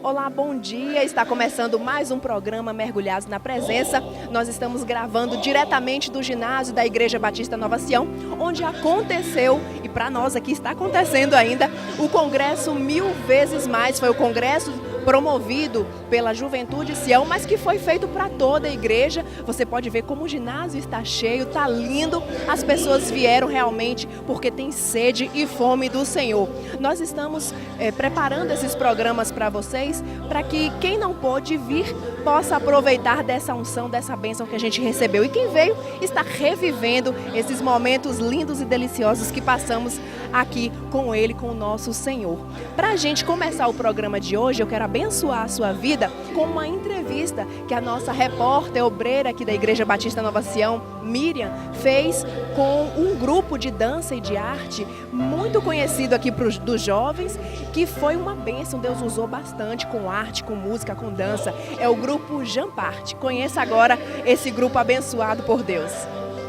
Olá, bom dia. Está começando mais um programa Mergulhados na Presença. Nós estamos gravando diretamente do ginásio da Igreja Batista Nova Sião, onde aconteceu, e para nós aqui está acontecendo ainda, o Congresso Mil Vezes Mais. Foi o congresso promovido pela Juventude Sião, mas que foi feito para toda a igreja. Você pode ver como o ginásio está cheio, está lindo. As pessoas vieram realmente porque tem sede e fome do Senhor. Nós estamos preparando esses programas para vocês, para que quem não pôde vir possa aproveitar dessa unção, dessa bênção que a gente recebeu. E quem veio está revivendo esses momentos lindos e deliciosos que passamos aqui com Ele, com o nosso Senhor. Para a gente começar o programa de hoje, eu quero abençoar a sua vida com uma entrevista que a nossa repórter obreira aqui da Igreja Batista Nova Sião, Miriam, fez com um grupo de dança e de arte muito conhecido aqui dos jovens, que foi uma bênção. Deus usou bastante com arte, com música, com dança. É o grupo Jamparte. Conheça agora esse grupo abençoado por Deus.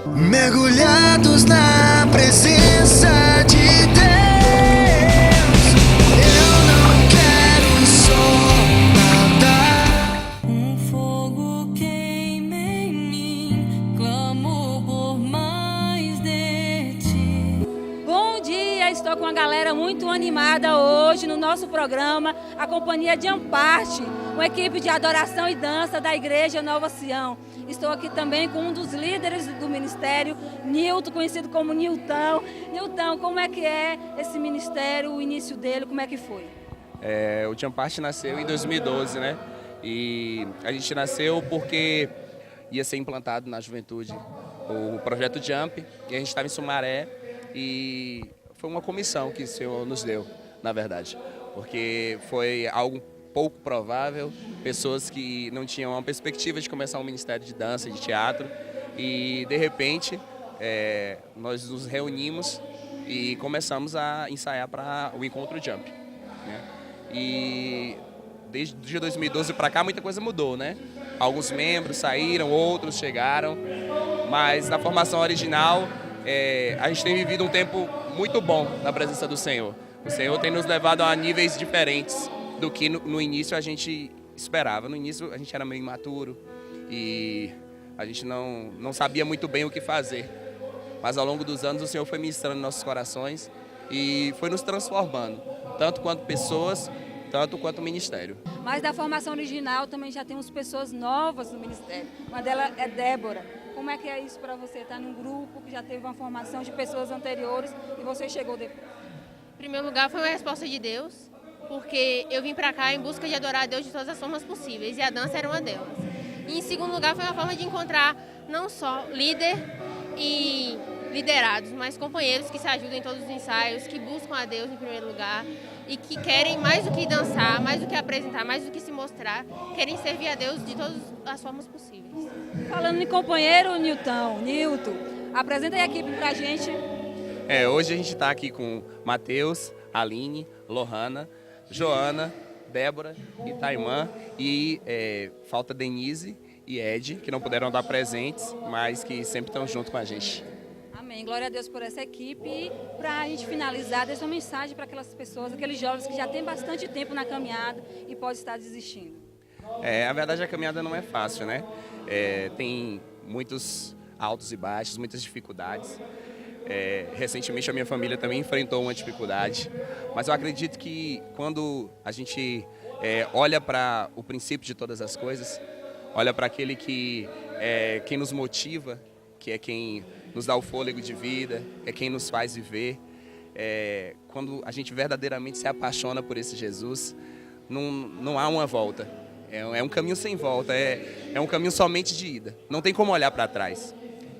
Mergulhados na presença de Deus, eu não quero só nadar. Um fogo queima em mim, clamo por mais de ti. Bom dia, estou com uma galera muito animada hoje no nosso programa, a companhia de Jamparte, uma equipe de adoração e dança da Igreja Nova Sião. Estou aqui também com um dos líderes do ministério, Nilton, conhecido como Nilton. Nilton, como é que é esse ministério, o início dele, como é que foi? O Jamparte nasceu em 2012, né? E a gente nasceu porque ia ser implantado na juventude o projeto Jump, e a gente estava em Sumaré, e foi uma comissão que o Senhor nos deu, na verdade, porque foi algo pouco provável, pessoas que não tinham uma perspectiva de começar um ministério de dança e de teatro, e de repente nós nos reunimos e começamos a ensaiar para o Encontro Jump, né? E desde 2012 para cá muita coisa mudou, né? Alguns membros saíram, outros chegaram, mas na formação original a gente tem vivido um tempo muito bom na presença do Senhor. O Senhor tem nos levado a níveis diferentes do que no início a gente esperava. No início a gente era meio imaturo e a gente não sabia muito bem o que fazer. Mas ao longo dos anos o Senhor foi ministrando em nossos corações e foi nos transformando, tanto quanto pessoas, tanto quanto ministério. Mas da formação original também já temos pessoas novas no ministério. Uma delas é Débora. Como é que é isso para você? Estar num grupo que já teve uma formação de pessoas anteriores e você chegou depois? Em primeiro lugar, foi uma resposta de Deus, porque eu vim para cá em busca de adorar a Deus de todas as formas possíveis, e a dança era uma delas. E em segundo lugar, foi uma forma de encontrar não só líder e liderados, mas companheiros que se ajudam em todos os ensaios, que buscam a Deus em primeiro lugar e que querem mais do que dançar, mais do que apresentar, mais do que se mostrar, querem servir a Deus de todas as formas possíveis. Falando em companheiro, Nilton, apresenta aí a equipe pra gente. Hoje a gente está aqui com Matheus, Aline, Lohana, Joana, Débora e Taimã, e falta Denise e Ed, que não puderam dar presentes, mas que sempre estão junto com a gente. Amém. Glória a Deus por essa equipe. E para a gente finalizar, deixa uma mensagem para aquelas pessoas, aqueles jovens que já têm bastante tempo na caminhada e podem estar desistindo. A verdade, a caminhada não é fácil, né? Tem muitos altos e baixos, muitas dificuldades. Recentemente a minha família também enfrentou uma dificuldade, mas eu acredito que quando a gente olha para o princípio de todas as coisas, olha para aquele que é quem nos motiva, que é quem nos dá o fôlego de vida, é quem nos faz viver, quando a gente verdadeiramente se apaixona por esse Jesus, não há uma volta, é um caminho sem volta, é um caminho somente de ida, não tem como olhar para trás.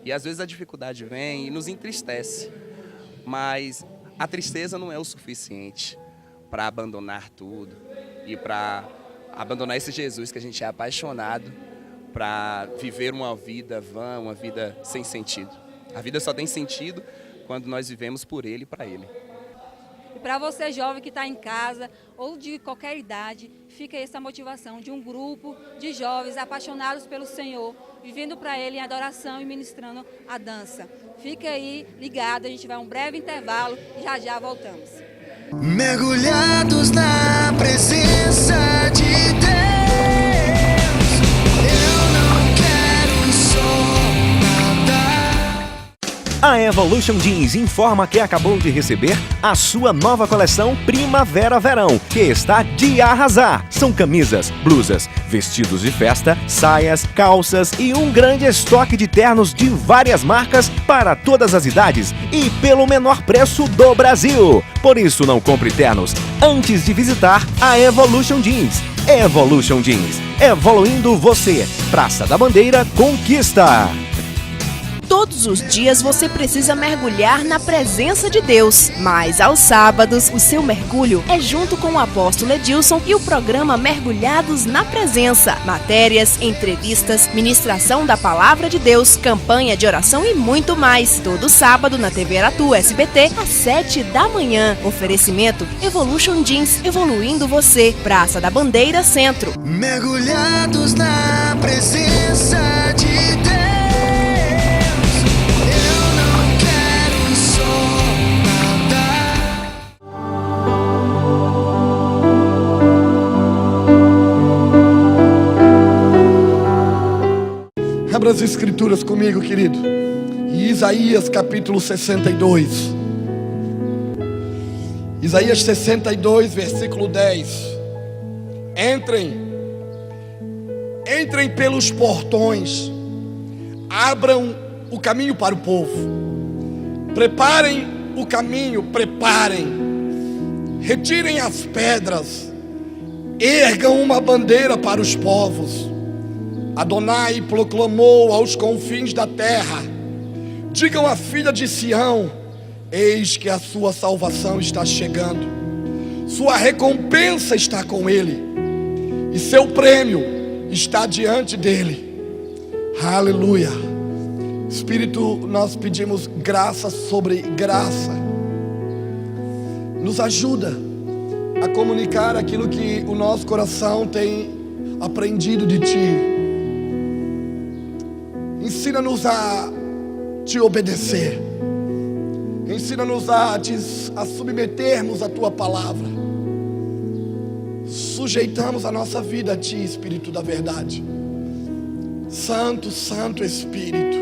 E às vezes a dificuldade vem e nos entristece, mas a tristeza não é o suficiente para abandonar tudo e para abandonar esse Jesus que a gente é apaixonado, para viver uma vida vã, uma vida sem sentido. A vida só tem sentido quando nós vivemos por Ele e para Ele. E para você jovem que está em casa ou de qualquer idade, fica essa motivação de um grupo de jovens apaixonados pelo Senhor, vivendo para Ele em adoração e ministrando a dança. Fica aí ligado, a gente vai a um breve intervalo e já voltamos. Mergulhados na presença de Deus, eu não quero só nadar. A Evolution Jeans informa que acabou de receber a sua nova coleção Primavera-Verão, que está de arrasar. São camisas, blusas, vestidos de festa, saias, calças e um grande estoque de ternos de várias marcas para todas as idades e pelo menor preço do Brasil. Por isso, não compre ternos antes de visitar a Evolution Jeans. Evolution Jeans, evoluindo você. Praça da Bandeira, Conquista. Todos os dias você precisa mergulhar na presença de Deus, mas aos sábados o seu mergulho é junto com o apóstolo Edilson e o programa Mergulhados na Presença. Matérias, entrevistas, ministração da Palavra de Deus, campanha de oração e muito mais. Todo sábado na TV Aratu SBT às 7 da manhã. Oferecimento Evolution Jeans, evoluindo você. Praça da Bandeira, Centro. Mergulhados na presença de Deus. Abra as escrituras comigo, querido. Em Isaías capítulo 62. Isaías 62, versículo 10. Entrem pelos portões. Abram o caminho para o povo. Preparem o caminho, preparem. Retirem as pedras. Ergam uma bandeira para os povos. Adonai proclamou aos confins da terra: digam à filha de Sião: eis que a sua salvação está chegando, sua recompensa está com ele, e seu prêmio está diante dele. Aleluia. Espírito, nós pedimos graça sobre graça. Nos ajuda a comunicar aquilo que o nosso coração tem aprendido de Ti. Ensina-nos a Te obedecer. Ensina-nos a submetermos a Tua palavra. Sujeitamos a nossa vida a Ti, Espírito da verdade. Santo, Santo Espírito.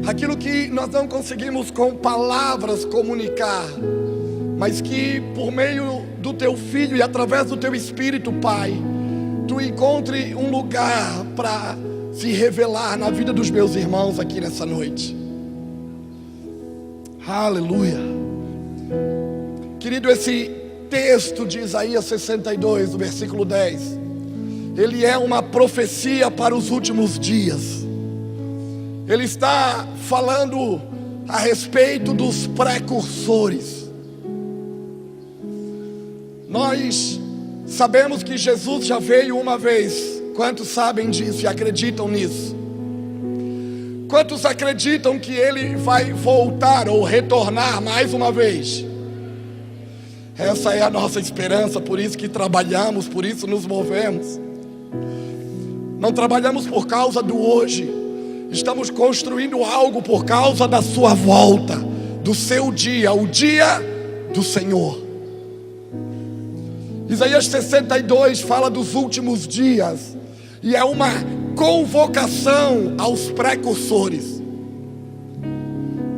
Aquilo que nós não conseguimos com palavras comunicar, mas que por meio do Teu Filho e através do Teu Espírito, Pai, Tu encontre um lugar para se revelar na vida dos meus irmãos aqui nessa noite. Aleluia. Querido, esse texto de Isaías 62, do versículo 10, ele é uma profecia para os últimos dias. Ele está falando a respeito dos precursores. Nós sabemos que Jesus já veio uma vez. Quantos sabem disso e acreditam nisso? Quantos acreditam que Ele vai voltar ou retornar mais uma vez? Essa é a nossa esperança, por isso que trabalhamos, por isso nos movemos. Não trabalhamos por causa do hoje, estamos construindo algo por causa da sua volta, do seu dia, o dia do Senhor. Isaías 62 fala dos últimos dias. E é uma convocação aos precursores.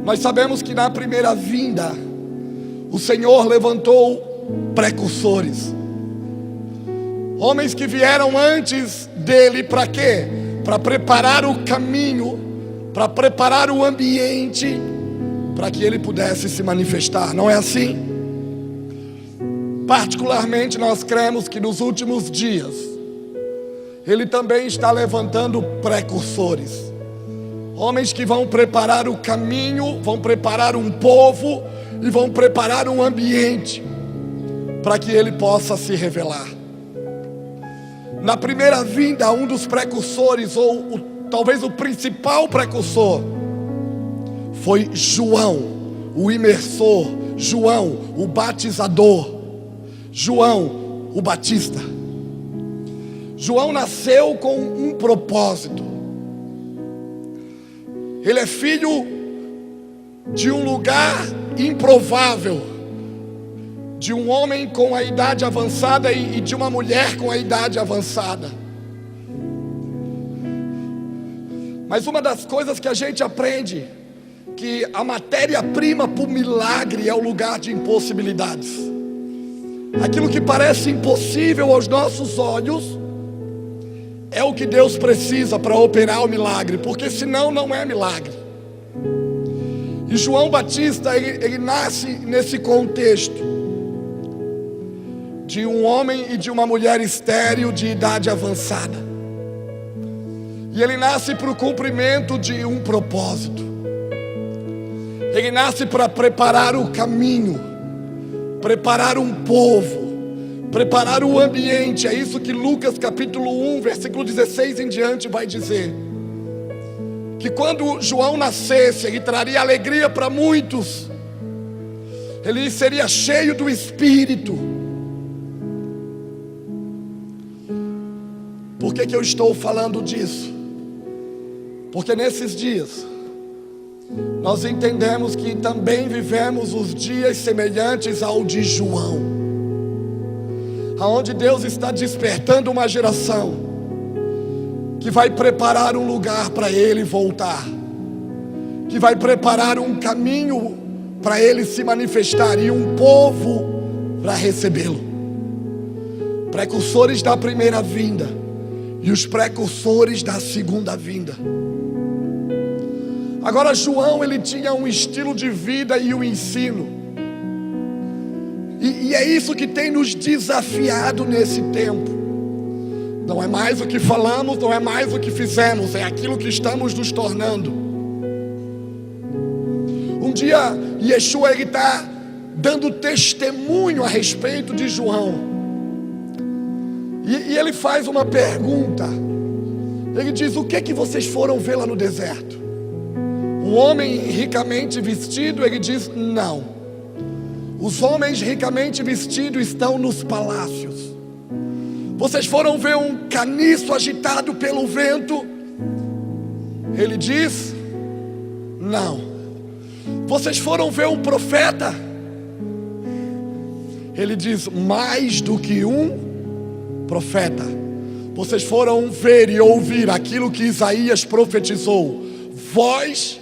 Nós sabemos que na primeira vinda, o Senhor levantou precursores. Homens que vieram antes dele para quê? Para preparar o caminho, para preparar o ambiente, para que ele pudesse se manifestar. Não é assim? Particularmente nós cremos que nos últimos dias, Ele também está levantando precursores. Homens que vão preparar o caminho, vão preparar um povo e vão preparar um ambiente para que Ele possa se revelar. Na primeira vinda, um dos precursores, ou talvez o principal precursor, foi João, o imersor, João, o batizador, João, o batista. João nasceu com um propósito. Ele é filho de um lugar improvável, de um homem com a idade avançada e de uma mulher com a idade avançada. Mas uma das coisas que a gente aprende, que a matéria-prima para o milagre é o lugar de impossibilidades. Aquilo que parece impossível aos nossos olhos é o que Deus precisa para operar o milagre, porque senão não é milagre. E João Batista, ele nasce nesse contexto de um homem e de uma mulher estéril de idade avançada. E ele nasce para o cumprimento de um propósito. Ele nasce para preparar o caminho, preparar um povo, preparar o ambiente. É isso que Lucas capítulo 1, versículo 16 em diante vai dizer. Que quando João nascesse, ele traria alegria para muitos. Ele seria cheio do Espírito. Por que eu estou falando disso? Porque nesses dias nós entendemos que também vivemos os dias semelhantes ao de João, aonde Deus está despertando uma geração que vai preparar um lugar para Ele voltar, que vai preparar um caminho para Ele se manifestar e um povo para recebê-lo. Precursores da primeira vinda e os precursores da segunda vinda. Agora João, ele tinha um estilo de vida e um ensino. E é isso que tem nos desafiado nesse tempo. Não é mais o que falamos, não é mais o que fizemos, é aquilo que estamos nos tornando. Um dia, Yeshua, ele está dando testemunho a respeito de João. E ele faz uma pergunta. Ele diz: o que é que vocês foram ver lá no deserto? Um homem ricamente vestido? Ele diz: não. Os homens ricamente vestidos estão nos palácios. Vocês foram ver um caniço agitado pelo vento? Ele diz: não. Vocês foram ver um profeta? Ele diz: mais do que um profeta. Vocês foram ver e ouvir aquilo que Isaías profetizou: voz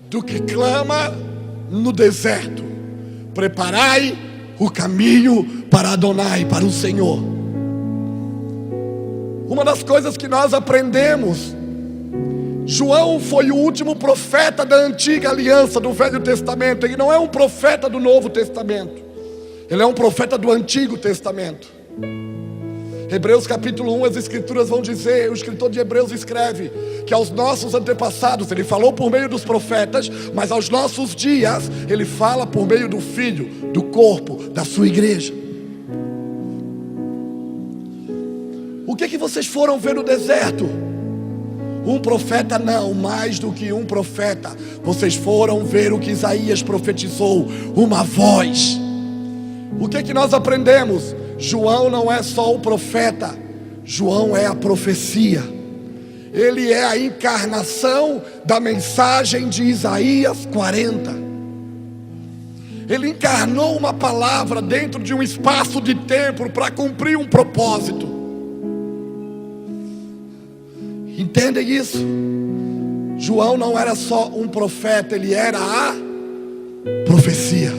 do que clama no deserto, preparai o caminho para Adonai, para o Senhor. Uma das coisas que nós aprendemos, João foi o último profeta da antiga aliança, do Velho Testamento. Ele não é um profeta do Novo Testamento, ele é um profeta do Antigo Testamento. Hebreus capítulo 1, as escrituras vão dizer, o escritor de Hebreus escreve que aos nossos antepassados, ele falou por meio dos profetas, mas aos nossos dias, ele fala por meio do Filho, do corpo, da sua igreja. O que vocês foram ver no deserto? Um profeta? Não, mais do que um profeta. Vocês foram ver o que Isaías profetizou, uma voz. O que nós aprendemos? João não é só o profeta, João é a profecia. Ele é a encarnação da mensagem de Isaías 40. Ele encarnou uma palavra dentro de um espaço de tempo para cumprir um propósito. Entendem isso? João não era só um profeta, ele era a profecia.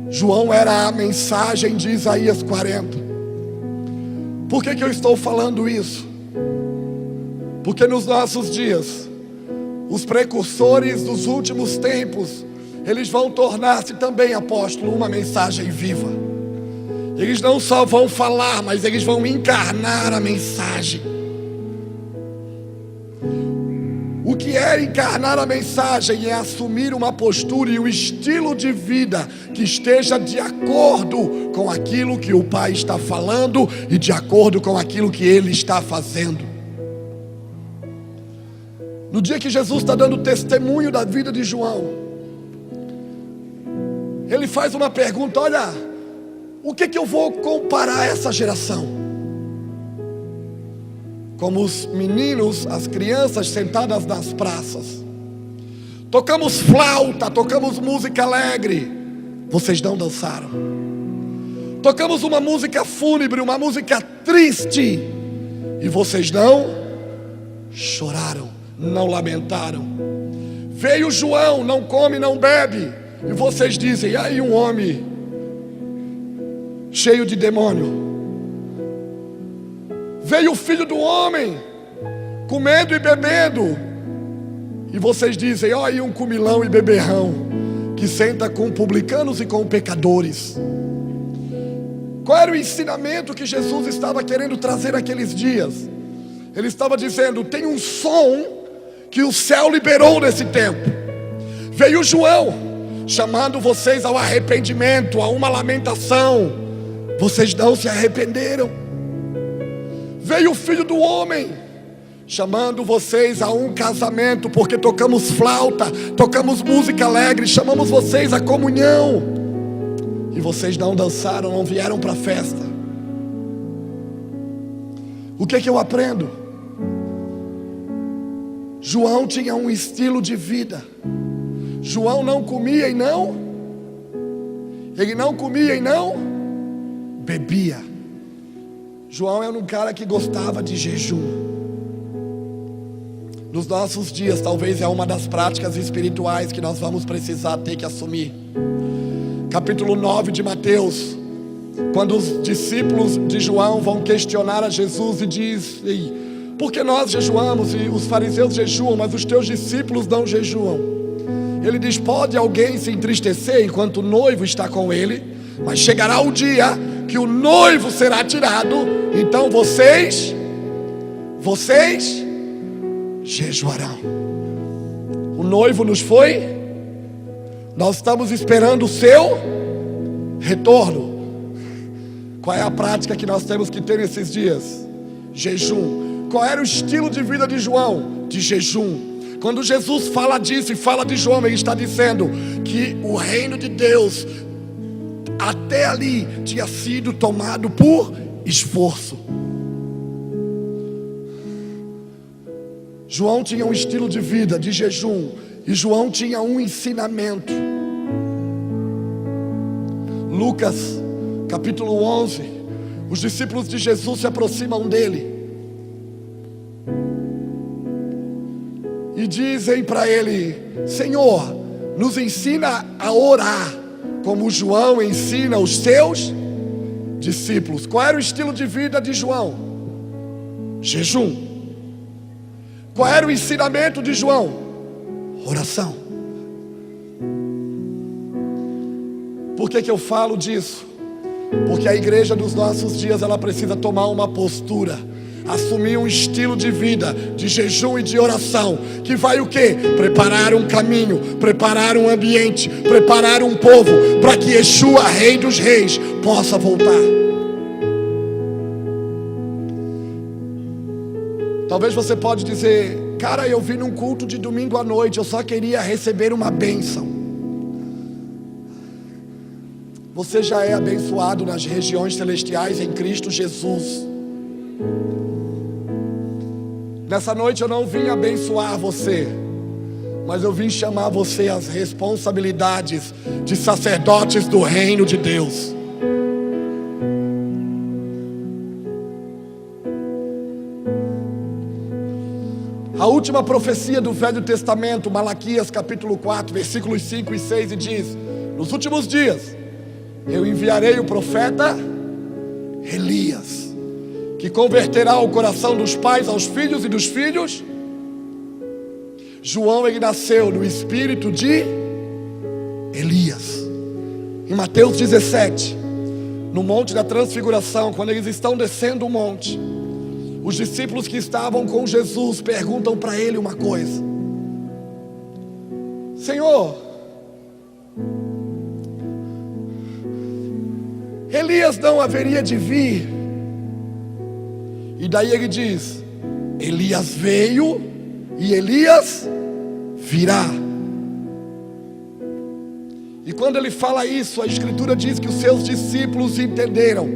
João era a mensagem de Isaías 40. Por que eu estou falando isso? Porque nos nossos dias, os precursores dos últimos tempos, eles vão tornar-se também, apóstolo, uma mensagem viva. Eles não só vão falar, mas eles vão encarnar a mensagem. O que é encarnar a mensagem? É assumir uma postura e um estilo de vida que esteja de acordo com aquilo que o Pai está falando e de acordo com aquilo que Ele está fazendo. No dia que Jesus está dando testemunho da vida de João, Ele faz uma pergunta: olha, o que eu vou comparar essa geração? Como os meninos, as crianças sentadas nas praças. Tocamos flauta, tocamos música alegre, vocês não dançaram. Tocamos uma música fúnebre, uma música triste, e vocês não choraram, não lamentaram. Veio João, não come, não bebe, e vocês dizem: aí um homem cheio de demônio. Veio o Filho do Homem, comendo e bebendo, e vocês dizem: ó, aí um comilão e beberrão, que senta com publicanos e com pecadores. Qual era o ensinamento que Jesus estava querendo trazer naqueles dias? Ele estava dizendo: tem um som que o céu liberou nesse tempo. Veio João, chamando vocês ao arrependimento, a uma lamentação. Vocês não se arrependeram. Veio o Filho do Homem, chamando vocês a um casamento, porque tocamos flauta, tocamos música alegre, chamamos vocês à comunhão, e vocês não dançaram, não vieram para a festa. O que eu aprendo? João tinha um estilo de vida. João não comia e não, ele não comia e não bebia. João era um cara que gostava de jejum. Nos nossos dias, talvez é uma das práticas espirituais que nós vamos precisar ter que assumir. Capítulo 9 de Mateus, quando os discípulos de João vão questionar a Jesus e dizem: por que nós jejuamos e os fariseus jejuam, mas os teus discípulos não jejuam? Ele diz: pode alguém se entristecer enquanto o noivo está com ele, mas chegará o dia que o noivo será tirado, então vocês jejuarão. O noivo nos foi, nós estamos esperando o seu retorno. Qual é a prática que nós temos que ter nesses dias? Jejum. Qual era o estilo de vida de João? De jejum. Quando Jesus fala disso e fala de João, ele está dizendo que o reino de Deus até ali tinha sido tomado por esforço. João tinha um estilo de vida de jejum, e João tinha um ensinamento. Lucas capítulo 11, os discípulos de Jesus se aproximam dele e dizem para ele: Senhor, nos ensina a orar como João ensina os seus discípulos. Qual era o estilo de vida de João? Jejum. Qual era o ensinamento de João? Oração. Por que eu falo disso? Porque a igreja dos nossos dias, ela precisa tomar uma postura, assumir um estilo de vida de jejum e de oração, que vai o quê? Preparar um caminho, preparar um ambiente, preparar um povo, para que Yeshua, Rei dos Reis, possa voltar. Talvez você pode dizer: cara, eu vim num culto de domingo à noite, eu só queria receber uma bênção. Você já é abençoado nas regiões celestiais em Cristo Jesus. Nessa noite eu não vim abençoar você, mas eu vim chamar você às responsabilidades de sacerdotes do reino de Deus. A última profecia do Velho Testamento, Malaquias capítulo 4, versículos 5 e 6, e diz: nos últimos dias eu enviarei o profeta Elias, que converterá o coração dos pais aos filhos e dos filhos. João, ele nasceu no espírito de Elias. Em Mateus 17, no Monte da Transfiguração, quando eles estão descendo o monte, os discípulos que estavam com Jesus perguntam para ele uma coisa: Senhor, Elias não haveria de vir? E daí ele diz: Elias veio e Elias virá. E quando ele fala isso, a Escritura diz que os seus discípulos entenderam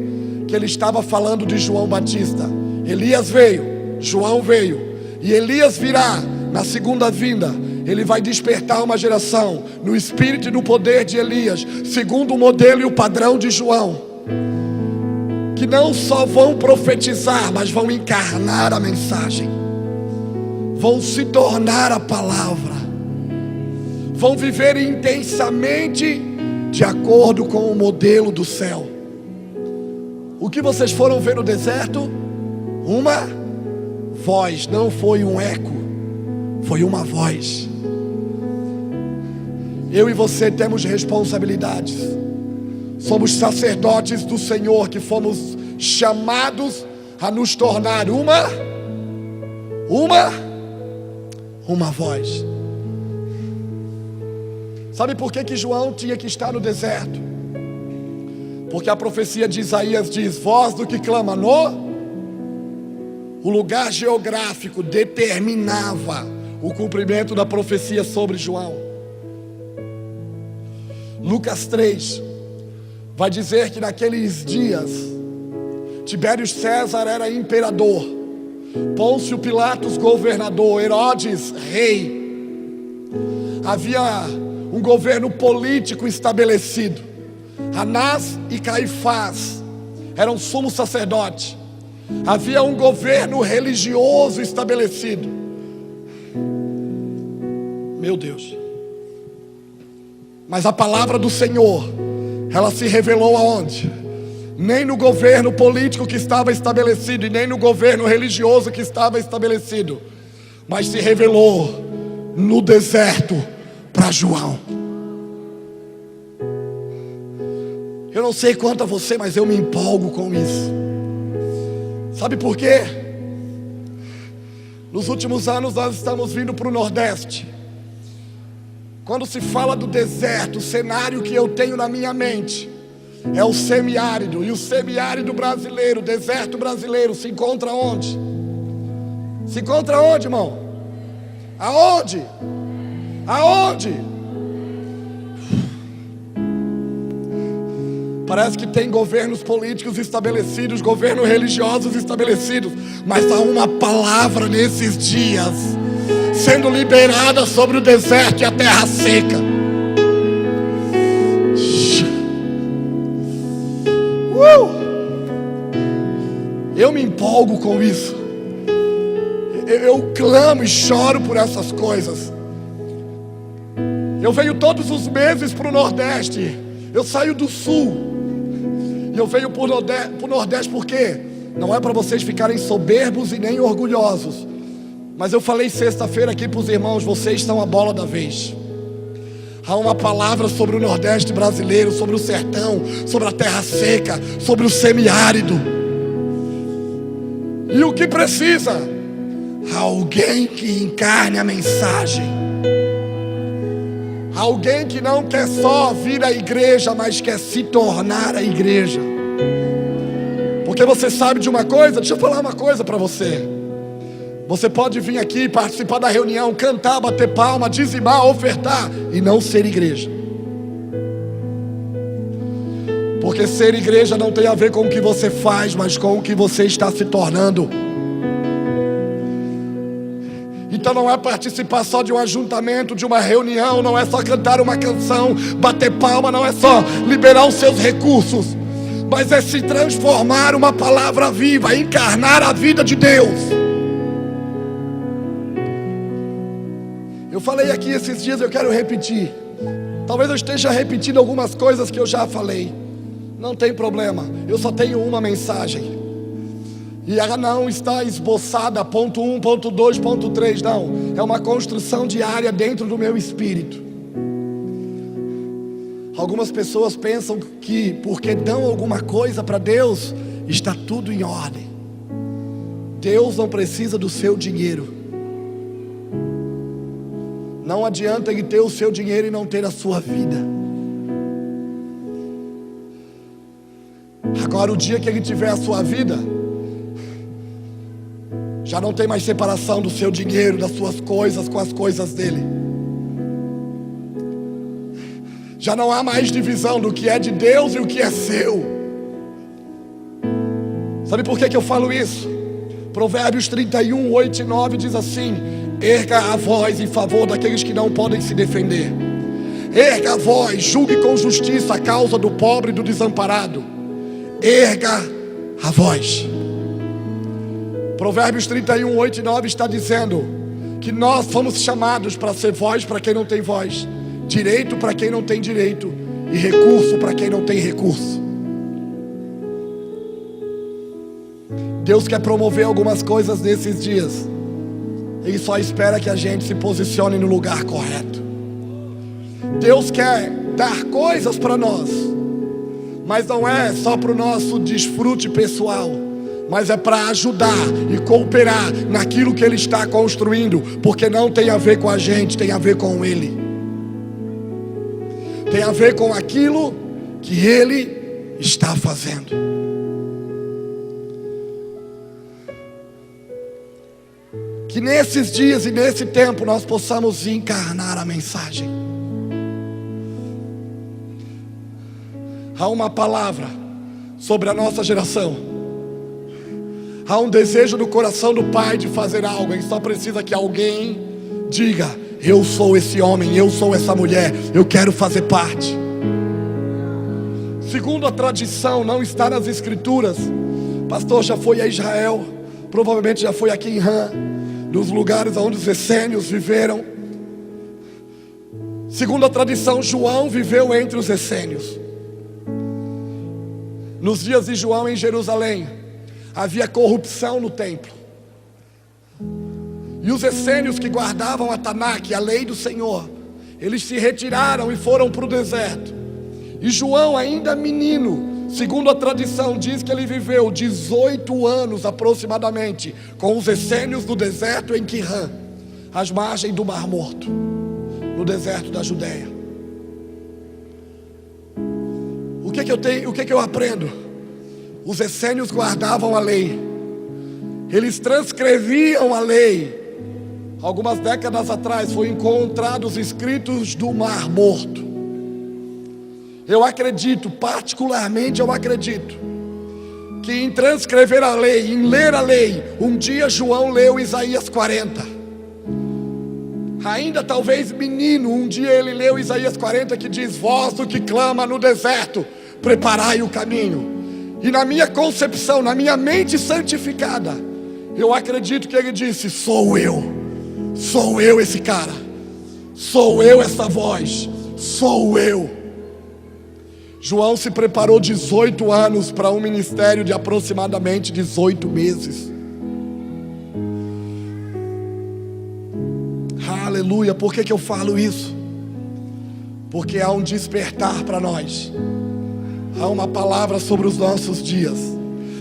que ele estava falando de João Batista. Elias veio, João veio, e Elias virá na segunda vinda. Ele vai despertar uma geração no espírito e no poder de Elias, segundo o modelo e o padrão de João, que não só vão profetizar, mas vão encarnar a mensagem, vão se tornar a palavra, vão viver intensamente de acordo com o modelo do céu. O que vocês foram ver no deserto? Uma voz, não foi um eco, foi uma voz. Eu e você temos responsabilidades. Somos sacerdotes do Senhor, que fomos chamados a nos tornar uma voz. Sabe por que João tinha que estar no deserto? Porque a profecia de Isaías diz: voz do que clama o lugar geográfico determinava o cumprimento da profecia sobre João. Lucas 3 vai dizer que naqueles dias Tibério César era imperador, Pôncio Pilatos governador, Herodes rei. Havia um governo político estabelecido. Anás e Caifás eram sumo sacerdote. Havia um governo religioso estabelecido. Meu Deus. Mas a palavra do Senhor, ela se revelou aonde? Nem no governo político que estava estabelecido, e nem no governo religioso que estava estabelecido, mas se revelou no deserto para João. Eu não sei quanto a você, mas eu me empolgo com isso. Sabe por quê? Nos últimos anos nós estamos vindo para o Nordeste. Quando se fala do deserto, o cenário que eu tenho na minha mente é o semiárido. E o semiárido brasileiro, o deserto brasileiro, se encontra onde? Se encontra onde, irmão? Aonde? Aonde? Parece que tem governos políticos estabelecidos, governos religiosos estabelecidos, mas há uma palavra nesses dias sendo liberada sobre o deserto e a terra seca. Eu me empolgo com isso. Eu clamo e choro por essas coisas. Eu venho todos os meses para o Nordeste. Eu saio do Sul e eu venho para o Nordeste porque não é para vocês ficarem soberbos e nem orgulhosos. Mas eu falei sexta-feira aqui para os irmãos: vocês são a bola da vez. Há uma palavra sobre o Nordeste brasileiro, sobre o sertão, sobre a terra seca, sobre o semiárido. E o que precisa? Alguém que encarne a mensagem. Alguém que não quer só vir à igreja, mas quer se tornar a igreja. Porque você sabe de uma coisa? Deixa eu falar uma coisa para você. Você pode vir aqui, participar da reunião, cantar, bater palma, dizimar, ofertar e não ser igreja. Porque ser igreja não tem a ver com o que você faz, mas com o que você está se tornando. Então não é participar só de um ajuntamento, de uma reunião, não é só cantar uma canção, bater palma, não é só liberar os seus recursos, mas é se transformar uma palavra viva, encarnar a vida de Deus. Eu falei aqui esses dias, eu quero repetir. Talvez eu esteja repetindo algumas coisas que eu já falei. Não tem problema, eu só tenho uma mensagem. E ela não está esboçada, ponto 1, ponto 2, ponto 3, não. É uma construção diária dentro do meu espírito. Algumas pessoas pensam que porque dão alguma coisa para Deus, está tudo em ordem. Deus não precisa do seu dinheiro. Não adianta ele ter o seu dinheiro e não ter a sua vida. Agora, o dia que ele tiver a sua vida, já não tem mais separação do seu dinheiro, das suas coisas com as coisas dele. Já não há mais divisão do que é de Deus e o que é seu. Sabe por que eu falo isso? Provérbios 31, 8 e 9 diz assim: Erga a voz em favor daqueles que não podem se defender. Erga a voz, julgue com justiça a causa do pobre e do desamparado. Erga a voz. Provérbios 31, 8 e 9 está dizendo que nós fomos chamados para ser voz para quem não tem voz, direito para quem não tem direito e recurso para quem não tem recurso. Deus quer promover algumas coisas nesses dias. Ele só espera que a gente se posicione no lugar correto. Deus quer dar coisas para nós, mas não é só para o nosso desfrute pessoal, mas é para ajudar e cooperar naquilo que Ele está construindo, porque não tem a ver com a gente, tem a ver com Ele. Tem a ver com aquilo que Ele está fazendo. Que nesses dias e nesse tempo nós possamos encarnar a mensagem. Há uma palavra sobre a nossa geração. Há um desejo no coração do Pai de fazer algo. Ele só precisa que alguém diga: eu sou esse homem, eu sou essa mulher, eu quero fazer parte. Segundo a tradição, não está nas escrituras. O pastor já foi a Israel, provavelmente já foi aqui em Ram, nos lugares onde os essênios viveram. Segundo a tradição, João viveu entre os essênios. Nos dias de João em Jerusalém, havia corrupção no templo. E os essênios que guardavam a Tanakh, a lei do Senhor, eles se retiraram e foram para o deserto. E João, ainda menino, segundo a tradição, diz que ele viveu 18 anos aproximadamente com os essênios no deserto em Quirã, às margens do Mar Morto, no deserto da Judéia. O que eu aprendo? Os essênios guardavam a lei, eles transcreviam a lei. Algumas décadas atrás foram encontrados escritos do Mar Morto. Eu acredito, particularmente eu acredito, que em transcrever a lei, em ler a lei, um dia João leu Isaías 40. Ainda talvez menino, um dia ele leu Isaías 40, que diz: voz do que clama no deserto, preparai o caminho. E na minha concepção, na minha mente santificada, eu acredito que ele disse: sou eu esse cara, sou eu essa voz, sou eu. João se preparou 18 anos para um ministério de aproximadamente 18 meses. Aleluia. Por que eu falo isso? Porque há um despertar para nós. Há uma palavra sobre os nossos dias.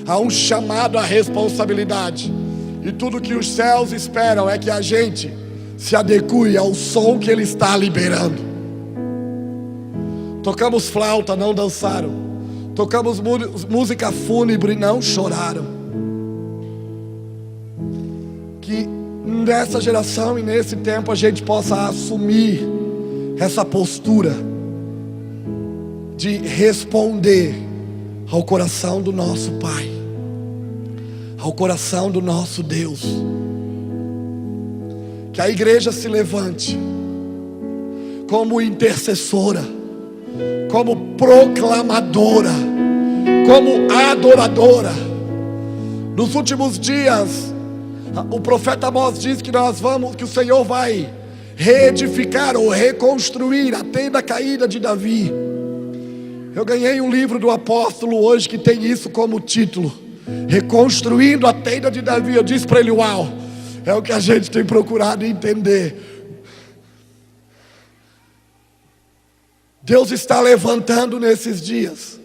Há um chamado à responsabilidade. E tudo que os céus esperam é que a gente se adeque ao som que Ele está liberando. Tocamos flauta, não dançaram. Tocamos música fúnebre, não choraram. Que nessa geração e nesse tempo a gente possa assumir essa postura de responder ao coração do nosso Pai, ao coração do nosso Deus. Que a igreja se levante como intercessora, como proclamadora, como adoradora. Nos últimos dias, o profeta Amós diz que que o Senhor vai reedificar ou reconstruir a tenda caída de Davi. Eu ganhei um livro do apóstolo hoje que tem isso como título: Reconstruindo a tenda de Davi. Eu disse para ele: uau, é o que a gente tem procurado entender. Deus está levantando nesses dias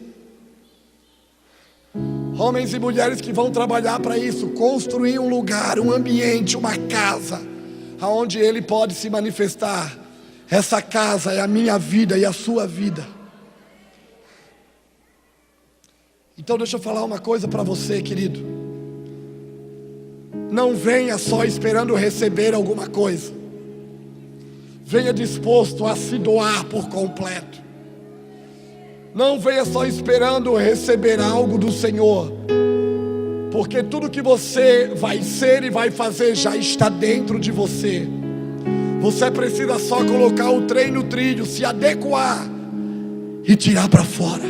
homens e mulheres que vão trabalhar para isso, construir um lugar, um ambiente, uma casa, aonde Ele pode se manifestar. Essa casa é a minha vida e a sua vida. Então deixa eu falar uma coisa para você, querido. Não venha só esperando receber alguma coisa. Venha disposto a se doar por completo. Não venha só esperando receber algo do Senhor, Porque tudo que você vai ser e vai fazer já está dentro de você. Você precisa só colocar o trem no trilho, se adequar e tirar para fora.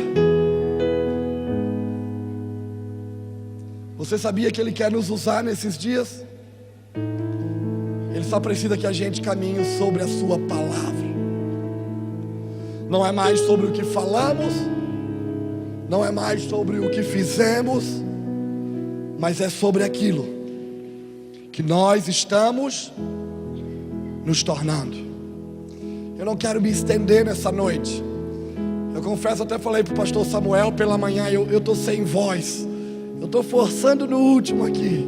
Você sabia que Ele quer nos usar nesses dias? Ele só precisa que a gente caminhe sobre a sua palavra. Não é mais sobre o que falamos, não é mais sobre o que fizemos, mas é sobre aquilo que nós estamos nos tornando. Eu não quero me estender nessa noite. Eu confesso, até falei para o pastor Samuel pela manhã, eu estou sem voz. Eu estou forçando no último aqui.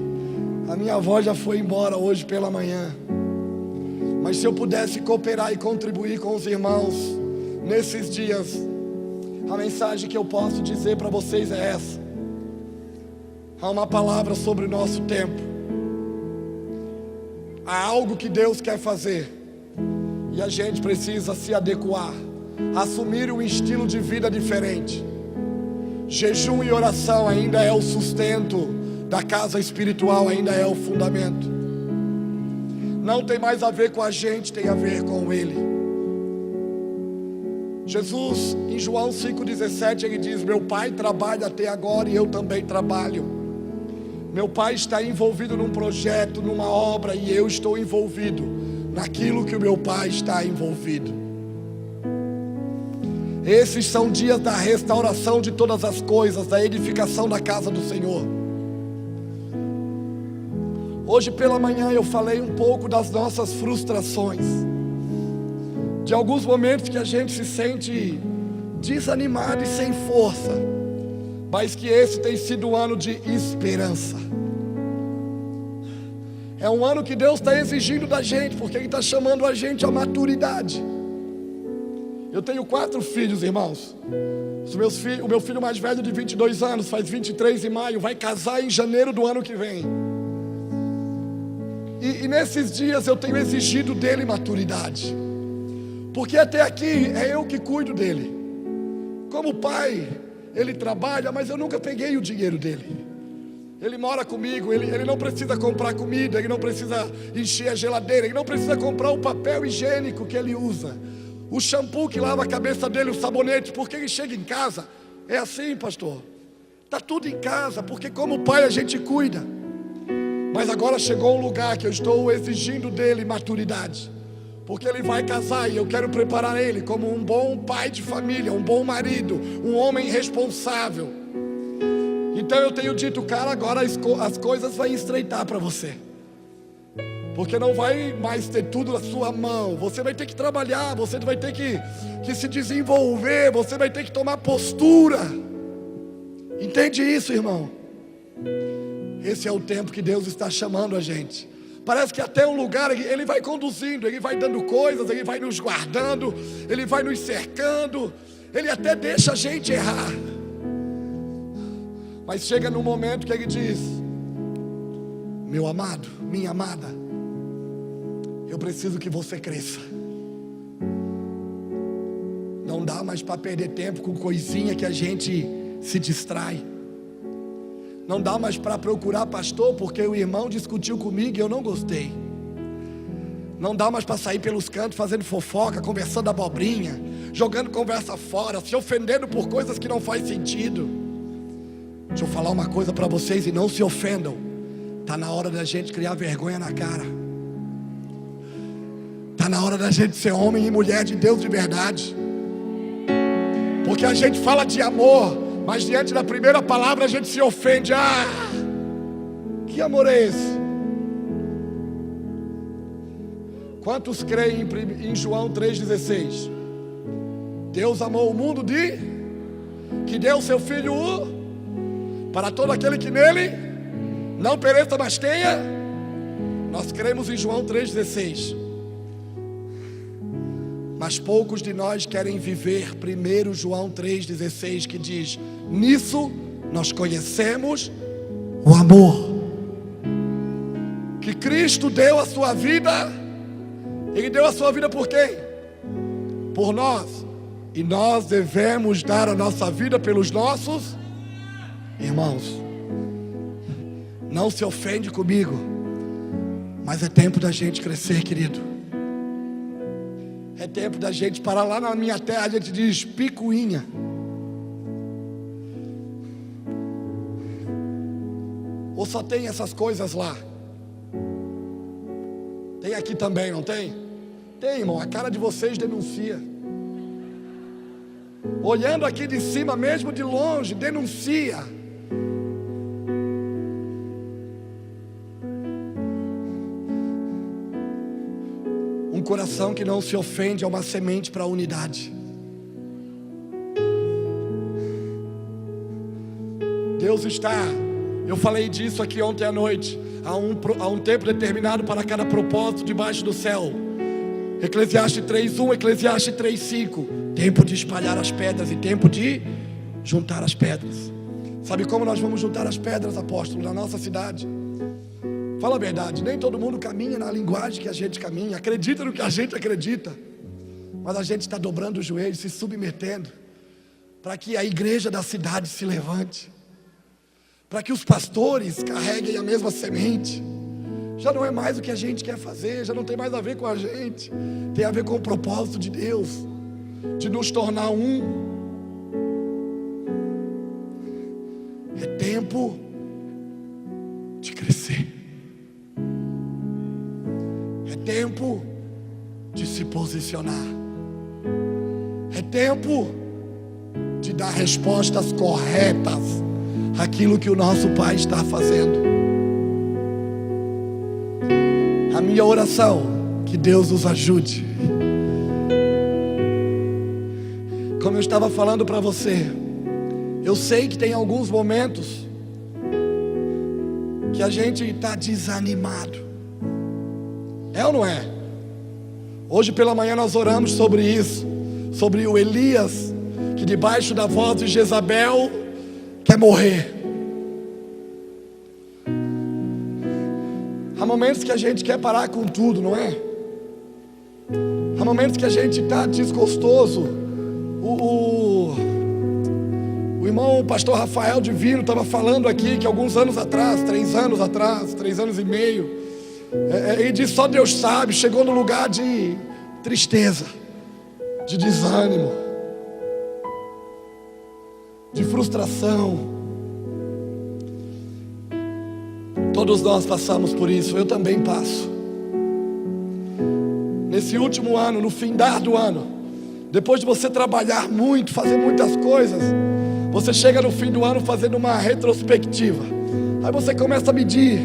A minha voz já foi embora hoje pela manhã. Mas se eu pudesse cooperar e contribuir com os irmãos nesses dias, a mensagem que eu posso dizer para vocês é essa. Há uma palavra sobre o nosso tempo. Há algo que Deus quer fazer e a gente precisa se adequar, assumir um estilo de vida diferente. Jejum e oração ainda é o sustento da casa espiritual, ainda é o fundamento. Não tem mais a ver com a gente, tem a ver com Ele. Jesus, em João 5,17, Ele diz: meu Pai trabalha até agora e eu também trabalho. Meu Pai está envolvido num projeto, numa obra, e eu estou envolvido naquilo que o meu Pai está envolvido. Esses são dias da restauração de todas as coisas, da edificação da casa do Senhor. Hoje pela manhã eu falei um pouco das nossas frustrações, de alguns momentos que a gente se sente desanimado e sem força, mas que esse tem sido um ano de esperança. É um ano que Deus está exigindo da gente, porque Ele está chamando a gente à maturidade. Eu tenho 4 filhos, irmãos. O meu filho mais velho de 22 anos, faz 23 em maio, vai casar em janeiro do ano que vem. E nesses dias eu tenho exigido dele maturidade, porque até aqui é eu que cuido dele. Como pai, ele trabalha, mas eu nunca peguei o dinheiro dele. Ele mora comigo, ele não precisa comprar comida, ele não precisa encher a geladeira, ele não precisa comprar o papel higiênico que ele usa, o shampoo que lava a cabeça dele, o sabonete, porque ele chega em casa. É assim, pastor, está tudo em casa, porque como pai a gente cuida. Mas agora chegou um lugar que eu estou exigindo dele maturidade, porque ele vai casar e eu quero preparar ele como um bom pai de família, um bom marido, um homem responsável. Então eu tenho dito: cara, agora as coisas vão estreitar para você, porque não vai mais ter tudo na sua mão. Você vai ter que trabalhar, você vai ter que se desenvolver, você vai ter que tomar postura. Entende isso, irmão? Esse é o tempo que Deus está chamando a gente. Parece que até um lugar Ele vai conduzindo, Ele vai dando coisas, Ele vai nos guardando, Ele vai nos cercando, Ele até deixa a gente errar. Mas chega num momento que Ele diz: meu amado, minha amada, eu preciso que você cresça. Não dá mais para perder tempo com coisinha que a gente se distrai. Não dá mais para procurar pastor porque o irmão discutiu comigo e eu não gostei. Não dá mais para sair pelos cantos fazendo fofoca, conversando abobrinha, jogando conversa fora, se ofendendo por coisas que não faz sentido. Deixa eu falar uma coisa para vocês e não se ofendam. Está na hora da gente criar vergonha na cara. Está na hora da gente ser homem e mulher de Deus de verdade. Porque a gente fala de amor, mas diante da primeira palavra a gente se ofende. Ah, que amor é esse? Quantos creem em João 3,16? Deus amou o mundo que deu o seu Filho para todo aquele que nele não pereça, mas tenha. Nós cremos em João 3,16. Mas poucos de nós querem viver primeiro João 3,16, que diz: nisso nós conhecemos o amor, que Cristo deu a sua vida. Ele deu a sua vida por quem? Por nós. E nós devemos dar a nossa vida pelos nossos irmãos. Não se ofende comigo, mas é tempo da gente crescer, querido. É tempo da gente parar. Lá na minha terra a gente diz picuinha. Ou só tem essas coisas lá? Tem aqui também, não tem? Tem, irmão, a cara de vocês denuncia. Olhando aqui de cima, mesmo de longe, denuncia. Um coração que não se ofende é uma semente para a unidade. Deus está, eu falei disso aqui ontem à noite. Há um tempo determinado para cada propósito debaixo do céu. Eclesiastes 3:1, Eclesiastes 3:5. Tempo de espalhar as pedras e tempo de juntar as pedras. Sabe como nós vamos juntar as pedras, apóstolo, na nossa cidade? Fala a verdade, nem todo mundo caminha na linguagem que a gente caminha, acredita no que a gente acredita, mas a gente está dobrando os joelhos, se submetendo, para que a igreja da cidade se levante, para que os pastores carreguem a mesma semente. Já não é mais o que a gente quer fazer, já não tem mais a ver com a gente, tem a ver com o propósito de Deus, de nos tornar um. É tempo de crescer, é tempo de se posicionar, é tempo de dar respostas corretas àquilo que o nosso Pai está fazendo. A minha oração, que Deus nos ajude. Como eu estava falando para você, eu sei que tem alguns momentos que a gente está desanimado. É ou não é? Hoje pela manhã nós oramos sobre isso, sobre o Elias, que debaixo da voz de Jezabel quer morrer. Há momentos que a gente quer parar com tudo, não é? Há momentos que a gente está desgostoso. O irmão o pastor Rafael Divino estava falando aqui que alguns anos atrás, 3 anos atrás, 3 anos e meio, ele disse, só Deus sabe, chegou no lugar de tristeza, de desânimo, de frustração. Todos nós passamos por isso, eu também passo. Nesse último ano, no findar do ano, depois de você trabalhar muito, fazer muitas coisas, você chega no fim do ano fazendo uma retrospectiva. Aí você começa a medir.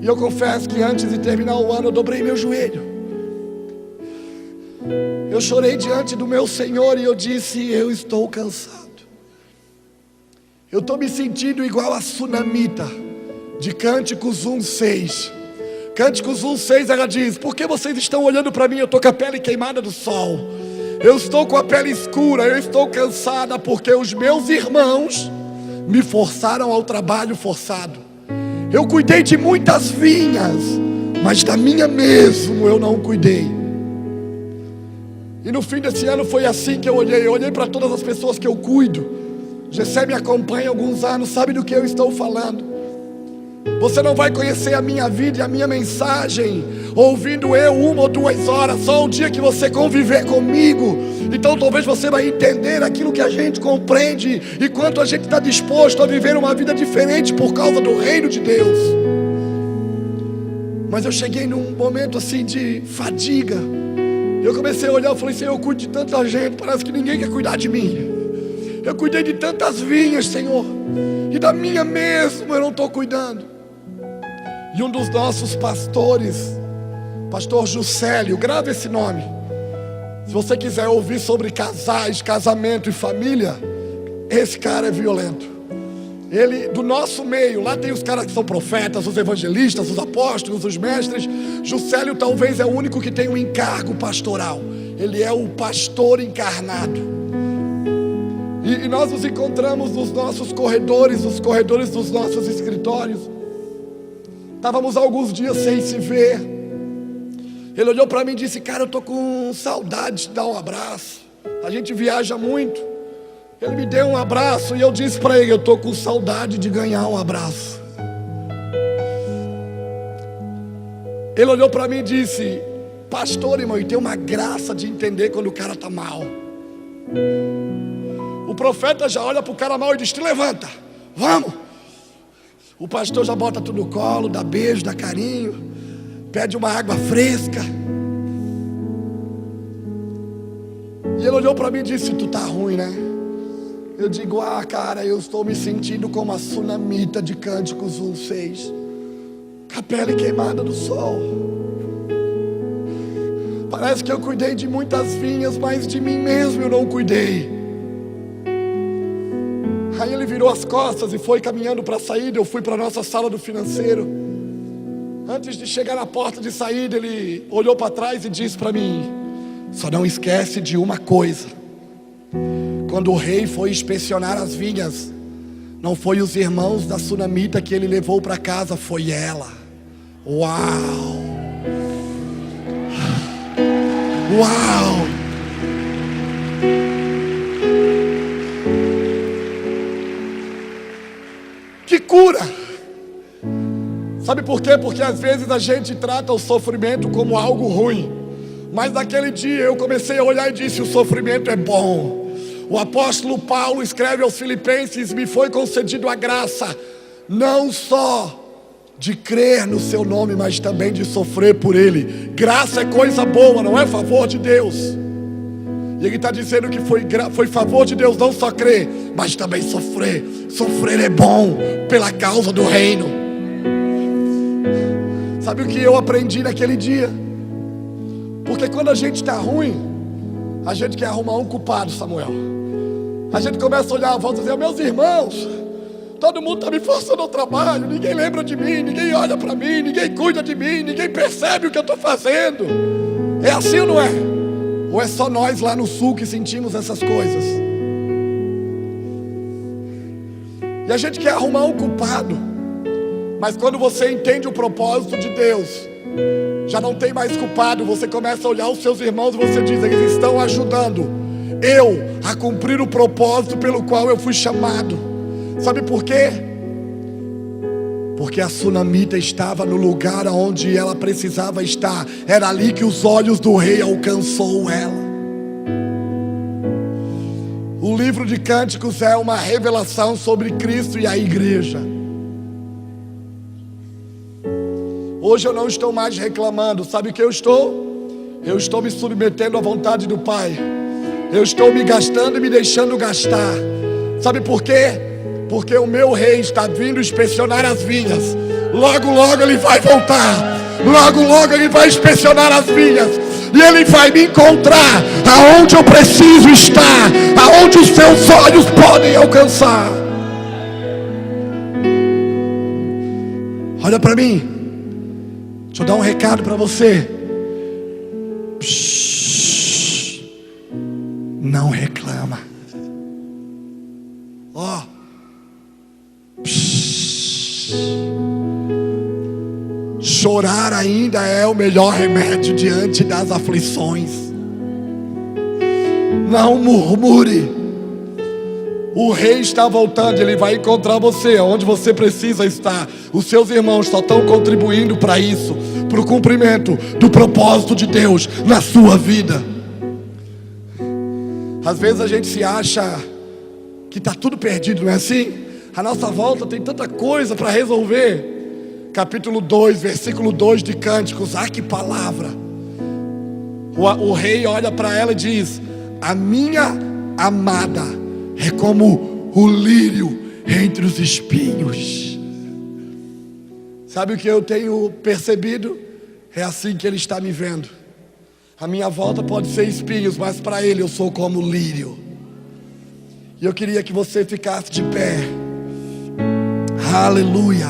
E eu confesso que antes de terminar o ano eu dobrei meu joelho. Eu chorei diante do meu Senhor e eu disse, eu estou cansado. Eu estou me sentindo igual a Sunamita de Cânticos 1:6. Cânticos 1:6 ela diz, por que vocês estão olhando para mim? Eu estou com a pele queimada do sol, eu estou com a pele escura, eu estou cansada, porque os meus irmãos me forçaram ao trabalho forçado. Eu cuidei de muitas vinhas, mas da minha mesmo eu não cuidei. E no fim desse ano foi assim que eu olhei para todas as pessoas que eu cuido. Gessé me acompanha há alguns anos, sabe do que eu estou falando. Você não vai conhecer a minha vida e a minha mensagem ouvindo eu 1 ou 2 horas, só um dia que você conviver comigo. Então talvez você vai entender aquilo que a gente compreende e quanto a gente está disposto a viver uma vida diferente por causa do reino de Deus. Mas eu cheguei num momento assim de fadiga. Eu comecei a olhar e falei, Senhor, eu cuido de tanta gente, parece que ninguém quer cuidar de mim. Eu cuidei de tantas vinhas, Senhor, e da minha mesmo eu não estou cuidando. E um dos nossos pastores, pastor Juscelio, grave esse nome. Se você quiser ouvir sobre casais, casamento e família, esse cara é violento. Ele, do nosso meio, lá tem os caras que são profetas, os evangelistas, os apóstolos, os mestres. Juscelio talvez é o único que tem um encargo pastoral. Ele é o pastor encarnado. E nós nos encontramos nos nossos corredores, os corredores dos nossos escritórios. Estávamos há alguns dias sem se ver. Ele olhou para mim e disse, cara, eu estou com saudade de dar um abraço. A gente viaja muito. Ele me deu um abraço e eu disse para ele, eu estou com saudade de ganhar um abraço. Ele olhou para mim e disse: pastor, irmão, e tem uma graça de entender quando o cara está mal. O profeta já olha para o cara mal e diz: te levanta, vamos. O pastor já bota tudo no colo, dá beijo, dá carinho, pede uma água fresca. E ele olhou para mim e disse: tu tá ruim, né? Eu digo: ah, cara, eu estou me sentindo como a sunamita de Cânticos 1:6, com a pele queimada do sol. Parece que eu cuidei de muitas vinhas, mas de mim mesmo eu não cuidei. Aí ele virou as costas e foi caminhando para a saída. Eu fui para a nossa sala do financeiro. Antes de chegar na porta de saída, ele olhou para trás e disse para mim: só não esquece de uma coisa. Quando o rei foi inspecionar as vinhas, não foi os irmãos da sunamita que ele levou para casa, foi ela. Uau! Uau! Que cura! Sabe por quê? Porque às vezes a gente trata o sofrimento como algo ruim. Mas naquele dia eu comecei a olhar e disse: o sofrimento é bom. O apóstolo Paulo escreve aos Filipenses: me foi concedido a graça, não só de crer no seu nome, mas também de sofrer por ele. Graça é coisa boa, não é favor de Deus. E ele está dizendo que foi favor de Deus não só crer, mas também sofrer. Sofrer é bom pela causa do reino. Sabe o que eu aprendi naquele dia? Porque quando a gente está ruim, a gente quer arrumar um culpado, Samuel. A gente começa a olhar a volta e dizer: meus irmãos, todo mundo está me forçando ao trabalho, ninguém lembra de mim, ninguém olha para mim, ninguém cuida de mim, ninguém percebe o que eu estou fazendo. É assim ou não é? Ou é só nós lá no sul que sentimos essas coisas? E a gente quer arrumar um culpado. Mas quando você entende o propósito de Deus, já não tem mais culpado. Você começa a olhar os seus irmãos e você diz: eles estão ajudando eu a cumprir o propósito pelo qual eu fui chamado. Sabe por quê? Porque a sunamita estava no lugar onde ela precisava estar. Era ali que os olhos do rei alcançou ela. O livro de Cânticos é uma revelação sobre Cristo e a igreja. Hoje eu não estou mais reclamando. Sabe o que eu estou? Eu estou me submetendo à vontade do Pai. Eu estou me gastando e me deixando gastar. Sabe por quê? Porque o meu rei está vindo inspecionar as vinhas. Logo, logo ele vai voltar. Logo, logo ele vai inspecionar as vinhas. E ele vai me encontrar aonde eu preciso estar, aonde os seus olhos podem alcançar. Olha para mim. Deixa eu dar um recado para você. Psh, não reclama. Ó. Chorar ainda é o melhor remédio diante das aflições. Não murmure. O rei está voltando, ele vai encontrar você onde você precisa estar. Os seus irmãos só estão contribuindo para isso, para o cumprimento do propósito de Deus na sua vida. Às vezes a gente se acha que está tudo perdido, não é assim? A nossa volta tem tanta coisa para resolver. Capítulo 2, versículo 2 de Cânticos. Ah, que palavra! O rei olha para ela e diz: a minha amada é como o lírio entre os espinhos. Sabe o que eu tenho percebido? É assim que ele está me vendo. A minha volta pode ser espinhos, mas para ele eu sou como lírio. E eu queria que você ficasse de pé. Aleluia.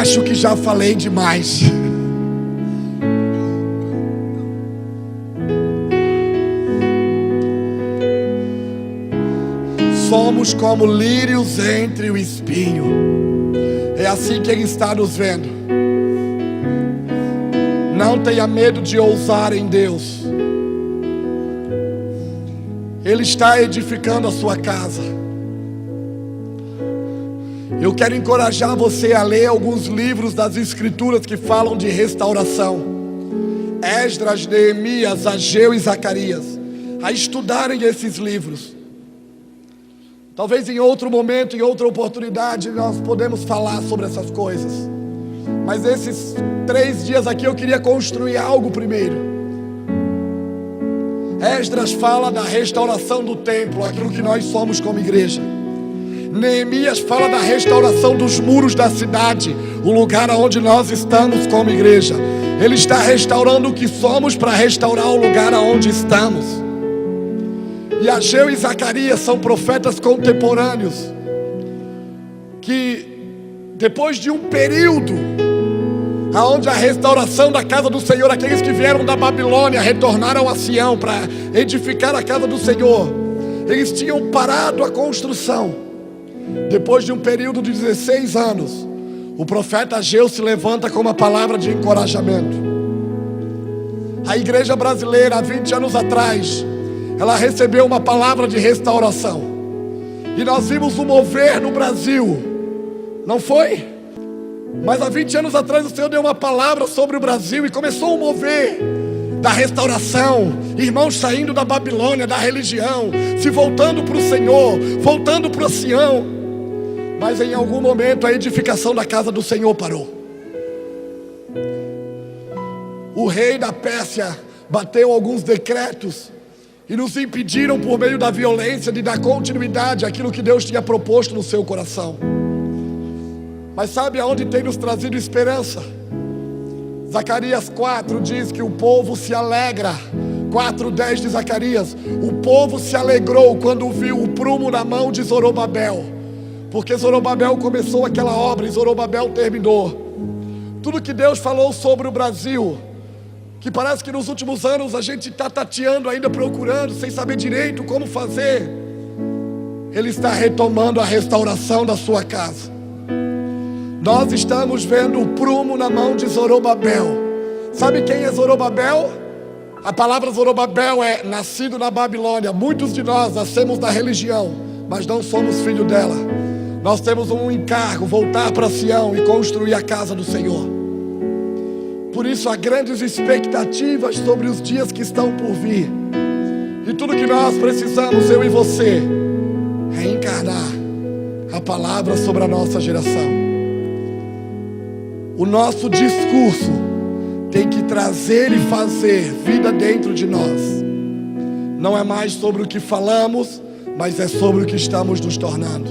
Acho que já falei demais. Somos como lírios entre o espinho. É assim que ele está nos vendo. Não tenha medo de ousar em Deus. Ele está edificando a sua casa. Eu quero encorajar você a ler alguns livros das Escrituras que falam de restauração. Esdras, Neemias, Ageu e Zacarias. A estudarem esses livros. Talvez em outro momento, em outra oportunidade, nós podemos falar sobre essas coisas. Mas esses 3 dias aqui eu queria construir algo primeiro. Esdras fala da restauração do templo, aquilo que nós somos como igreja. Neemias fala da restauração dos muros da cidade, o lugar onde nós estamos como igreja. Ele está restaurando o que somos para restaurar o lugar onde estamos. E Ageu e Zacarias são profetas contemporâneos que, depois de um período aonde a restauração da casa do Senhor, aqueles que vieram da Babilônia retornaram a Sião para edificar a casa do Senhor, eles tinham parado a construção. Depois de um período de 16 anos, o profeta Ageu se levanta com uma palavra de encorajamento. A igreja brasileira, há 20 anos atrás, ela recebeu uma palavra de restauração. E nós vimos um mover no Brasil, não foi? Mas há 20 anos atrás o Senhor deu uma palavra sobre o Brasil e começou um mover da restauração. Irmãos saindo da Babilônia, da religião, se voltando para o Senhor, voltando para Sião. Mas em algum momento a edificação da casa do Senhor parou. O rei da Pérsia bateu alguns decretos e nos impediram por meio da violência de dar continuidade àquilo que Deus tinha proposto no seu coração. Mas sabe aonde tem nos trazido esperança? Zacarias 4 diz que o povo se alegra. 4:10 de Zacarias: o povo se alegrou quando viu o prumo na mão de Zorobabel, porque Zorobabel começou aquela obra e Zorobabel terminou. Tudo que Deus falou sobre o Brasil, que parece que nos últimos anos a gente está tateando ainda, procurando, sem saber direito como fazer, Ele está retomando a restauração da sua casa. Nós estamos vendo o prumo na mão de Zorobabel. Sabe quem é Zorobabel? A palavra Zorobabel é nascido na Babilônia. Muitos de nós nascemos da religião, mas não somos filho dela. Nós temos um encargo: voltar para Sião e construir a casa do Senhor. Por isso há grandes expectativas sobre os dias que estão por vir. E tudo que nós precisamos, eu e você, é encarnar a palavra sobre a nossa geração. O nosso discurso tem que trazer e fazer vida dentro de nós. Não é mais sobre o que falamos, mas é sobre o que estamos nos tornando.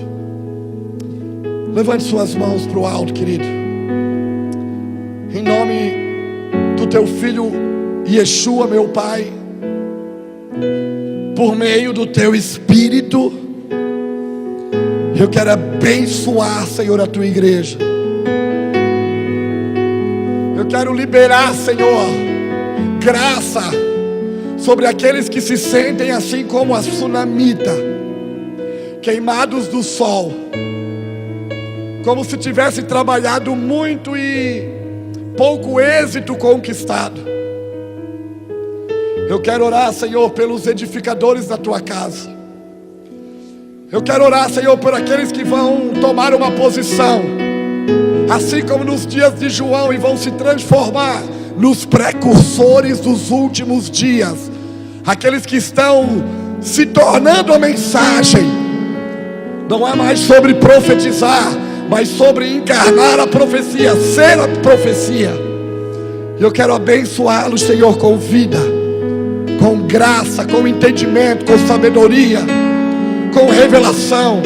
Levante suas mãos para o alto, querido. Em nome do teu filho Yeshua, meu Pai, por meio do teu Espírito, eu quero abençoar, Senhor, a tua igreja. Eu quero liberar, Senhor, graça sobre aqueles que se sentem assim como a sunamita, queimados do sol, como se tivesse trabalhado muito e pouco êxito conquistado. Eu quero orar, Senhor, pelos edificadores da tua casa. Eu quero orar, Senhor, por aqueles que vão tomar uma posição, assim como nos dias de João, e vão se transformar nos precursores dos últimos dias. Aqueles que estão se tornando a mensagem. Não é mais sobre profetizar, mas sobre encarnar a profecia, ser a profecia. Eu quero abençoá-los, Senhor, com vida, com graça, com entendimento, com sabedoria, com revelação.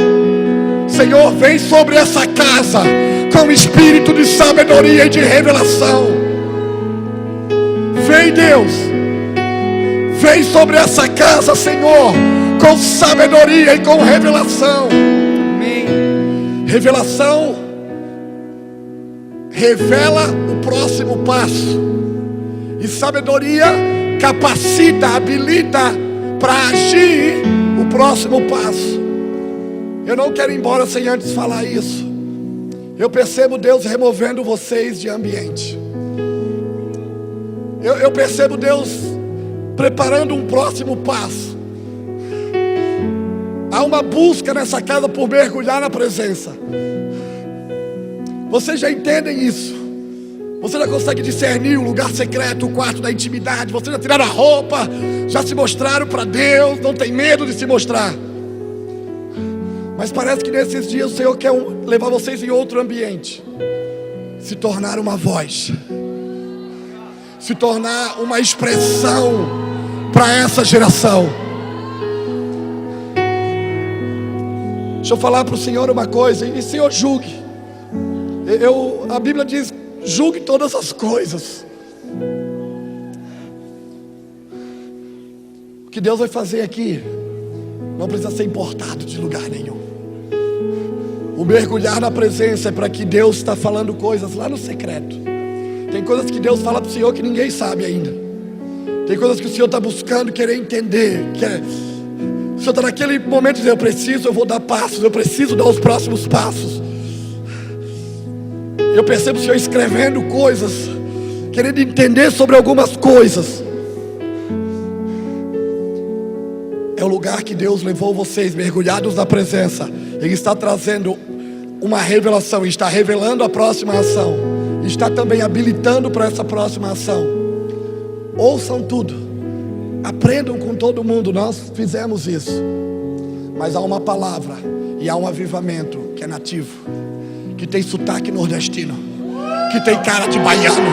Senhor, vem sobre essa casa com espírito de sabedoria e de revelação. Vem, Deus, vem sobre essa casa, Senhor, com sabedoria e com revelação. Amém. Revelação revela o próximo passo, e sabedoria capacita, habilita para agir o próximo passo. Eu não quero ir embora sem antes falar isso. Eu percebo Deus removendo vocês de ambiente. Eu percebo Deus preparando um próximo passo. Há uma busca nessa casa por mergulhar na presença. Vocês já entendem isso. Você já consegue discernir o lugar secreto, o quarto da intimidade. Vocês já tiraram a roupa, já se mostraram para Deus, não tem medo de se mostrar. Mas parece que nesses dias o Senhor quer levar vocês em outro ambiente. Se tornar uma voz, se tornar uma expressão para essa geração. Deixa eu falar para o Senhor uma coisa, e Senhor, julgue. A Bíblia diz: julgue todas as coisas. O que Deus vai fazer aqui não precisa ser importado de lugar nenhum. O mergulhar na presença é para que Deus está falando coisas lá no secreto. Tem coisas que Deus fala para o Senhor que ninguém sabe ainda. Tem coisas que o Senhor está buscando, querer entender. O Senhor está naquele momento de dizer: eu vou dar passos, eu preciso dar os próximos passos. Eu percebo o Senhor escrevendo coisas, querendo entender sobre algumas coisas. É o lugar que Deus levou vocês, mergulhados na presença. Ele está trazendo uma revelação, está revelando a próxima ação, está também habilitando para essa próxima ação. Ouçam tudo, aprendam com todo mundo. Nós fizemos isso. Mas há uma palavra e há um avivamento que é nativo, que tem sotaque nordestino, que tem cara de baiano,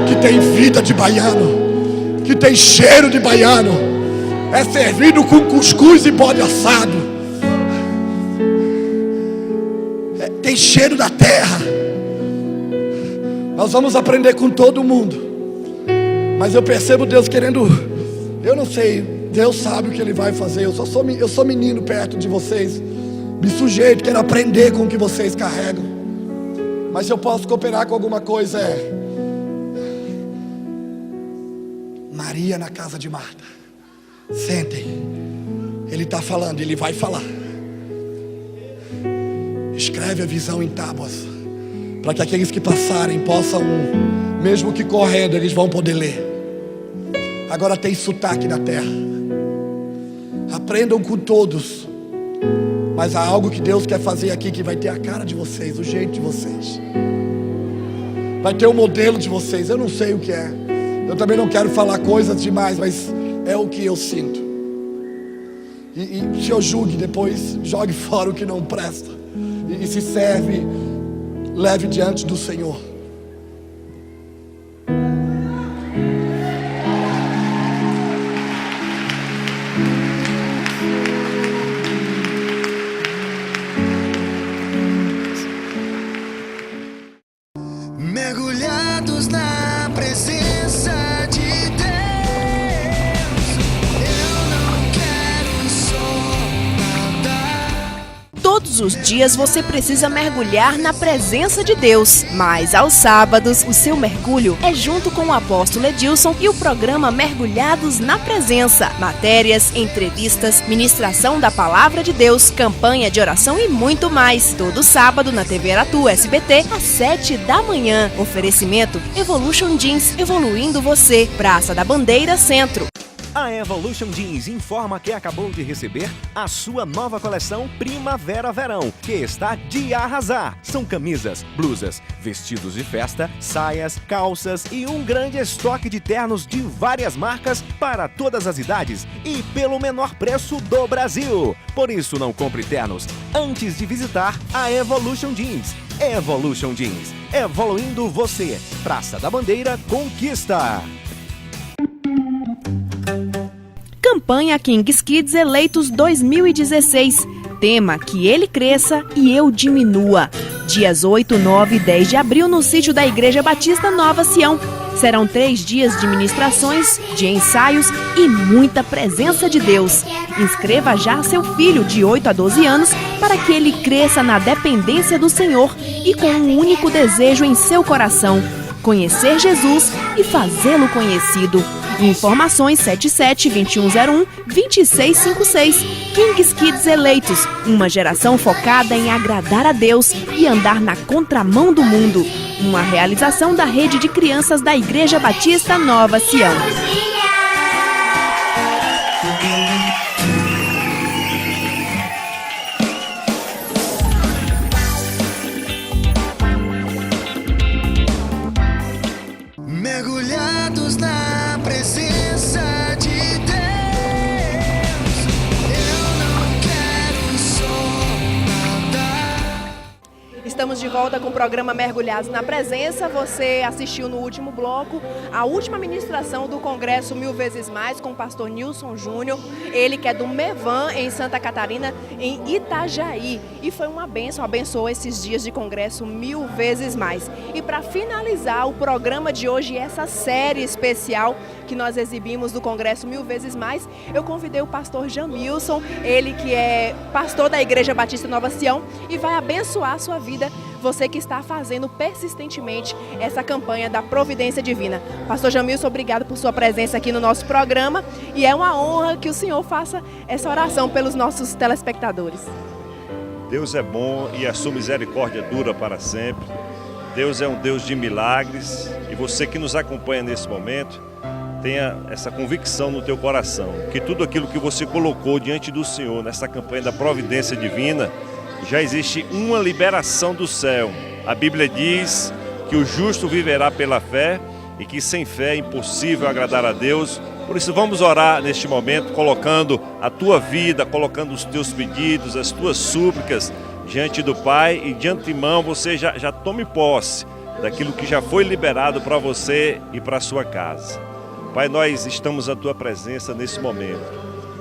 que tem vida de baiano, que tem cheiro de baiano. É servido com cuscuz e bode assado. Tem cheiro da terra. Nós vamos aprender com todo mundo. Mas eu percebo Deus querendo, eu não sei, Deus sabe o que Ele vai fazer. Eu sou menino perto de vocês. Me sujeito, quero aprender com o que vocês carregam. Mas se eu posso cooperar com alguma coisa, é Maria na casa de Marta. Sentem, Ele está falando, Ele vai falar. Escreve a visão em tábuas, para que aqueles que passarem possam, mesmo que correndo, eles vão poder ler. Agora tem sotaque na terra. Aprendam com todos. Mas há algo que Deus quer fazer aqui, que vai ter a cara de vocês, o jeito de vocês. Vai ter o modelo de vocês. Eu não sei o que é. Eu também não quero falar coisas demais, mas é o que eu sinto. E se eu julgue depois, jogue fora o que não presta. E se serve, leve diante do Senhor. Mergulhados na presença de Deus, eu não quero só nadar. Todos os dias você precisa mergulhar na presença de Deus, mas aos sábados o seu mergulho é junto com o apóstolo Edilson e o programa Mergulhados na Presença. Matérias, entrevistas, ministração da Palavra de Deus, campanha de oração e muito mais. Todo sábado na TV Aratu SBT às 7 da manhã. Oferecimento Evolution Jeans, evoluindo você. Praça da Bandeira, Centro. A Evolution Jeans informa que acabou de receber a sua nova coleção Primavera-Verão, que está de arrasar. São camisas, blusas, vestidos de festa, saias, calças e um grande estoque de ternos de várias marcas para todas as idades e pelo menor preço do Brasil. Por isso, não compre ternos antes de visitar a Evolution Jeans. Evolution Jeans, evoluindo você. Praça da Bandeira, Conquista. Campanha Kings Kids Eleitos 2016. Tema: que ele cresça e eu diminua. Dias 8, 9 e 10 de abril no sítio da Igreja Batista Nova Sião. Serão 3 dias de ministrações, de ensaios e muita presença de Deus. Inscreva já seu filho de 8 a 12 anos para que ele cresça na dependência do Senhor e com um único desejo em seu coração: conhecer Jesus e fazê-lo conhecido. Informações 77-2101-2656. Kings Kids Eleitos, uma geração focada em agradar a Deus e andar na contramão do mundo. Uma realização da Rede de Crianças da Igreja Batista Nova Sião. de volta com o programa Mergulhados na Presença. Você assistiu no último bloco a última ministração do Congresso Mil Vezes Mais com o pastor Nilson Júnior, ele que é do Mevan, em Santa Catarina, em Itajaí. E foi uma bênção, abençoou esses dias de Congresso Mil Vezes Mais. E para finalizar o programa de hoje, essa série especial que nós exibimos do Congresso Mil Vezes Mais, eu convidei o pastor Jamilson, ele que é pastor da Igreja Batista Nova Sião, e vai abençoar a sua vida, você que está fazendo persistentemente essa campanha da providência divina. Pastor Jamilson, obrigado por sua presença aqui no nosso programa, e é uma honra que o Senhor faça essa oração pelos nossos telespectadores. Deus é bom e a sua misericórdia dura para sempre. Deus é um Deus de milagres, e você que nos acompanha nesse momento, tenha essa convicção no teu coração, que tudo aquilo que você colocou diante do Senhor nessa campanha da providência divina, já existe uma liberação do céu. A Bíblia diz que o justo viverá pela fé e que sem fé é impossível agradar a Deus. Por isso vamos orar neste momento, colocando a tua vida, colocando os teus pedidos, as tuas súplicas diante do Pai, e de antemão você já tome posse daquilo que já foi liberado para você e para a sua casa. Pai, nós estamos à tua presença nesse momento.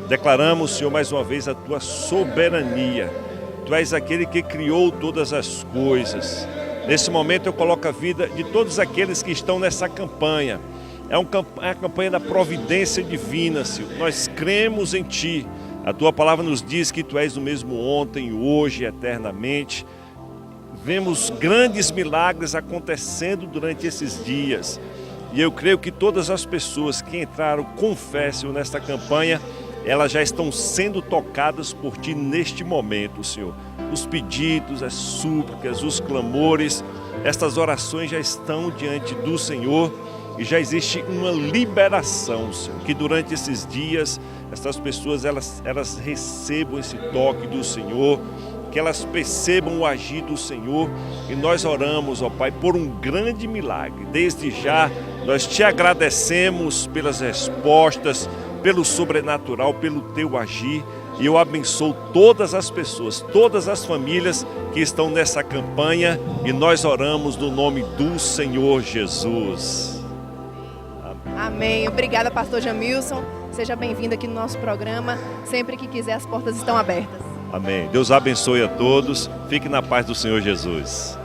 Declaramos, Senhor, mais uma vez a tua soberania. Tu és aquele que criou todas as coisas. Nesse momento eu coloco a vida de todos aqueles que estão nessa campanha. É a campanha da providência divina, Senhor. Nós cremos em Ti. A tua palavra nos diz que Tu és o mesmo ontem, hoje e eternamente. Vemos grandes milagres acontecendo durante esses dias. E eu creio que todas as pessoas que entraram com fé, Senhor, nesta campanha, elas já estão sendo tocadas por Ti neste momento, Senhor. Os pedidos, as súplicas, os clamores, estas orações já estão diante do Senhor, e já existe uma liberação, Senhor, que durante esses dias, essas pessoas elas recebam esse toque do Senhor, que elas percebam o agir do Senhor, e nós oramos, ó Pai, por um grande milagre. Desde já, nós Te agradecemos pelas respostas, pelo sobrenatural, pelo Teu agir, e eu abençoo todas as pessoas, todas as famílias que estão nessa campanha, e nós oramos no nome do Senhor Jesus. Amém. Obrigada, pastor Jamilson. Seja bem-vindo aqui no nosso programa. Sempre que quiser, as portas estão abertas. Amém. Deus abençoe a todos. Fique na paz do Senhor Jesus.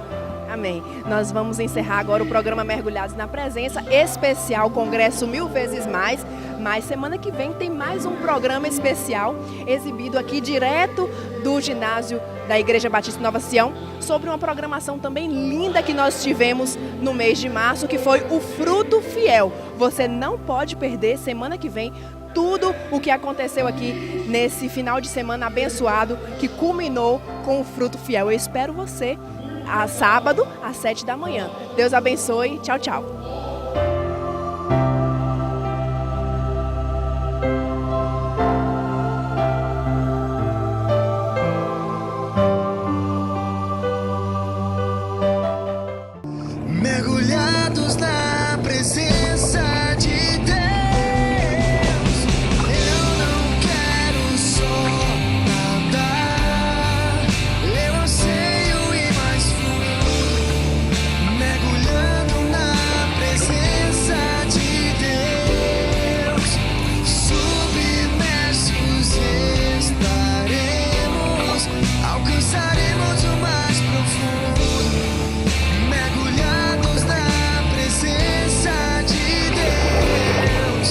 Amém. Nós vamos encerrar agora o programa Mergulhados na Presença, especial Congresso Mil Vezes Mais. Mas semana que vem tem mais um programa especial exibido aqui direto do ginásio da Igreja Batista Nova Sião, sobre uma programação também linda que nós tivemos no mês de março, que foi o Fruto Fiel. Você não pode perder semana que vem tudo o que aconteceu aqui nesse final de semana abençoado, que culminou com o Fruto Fiel. Eu espero você a sábado, às 7 da manhã. Deus abençoe. Tchau, tchau. Mergulhados na presença de Deus, eu não quero só nadar, eu anseio ir mais fundo. Mergulhando na presença de Deus, submersos estaremos, alcançaremos o mais profundo. Mergulhados na presença de Deus,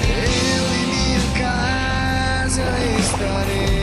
eu e minha casa estarei.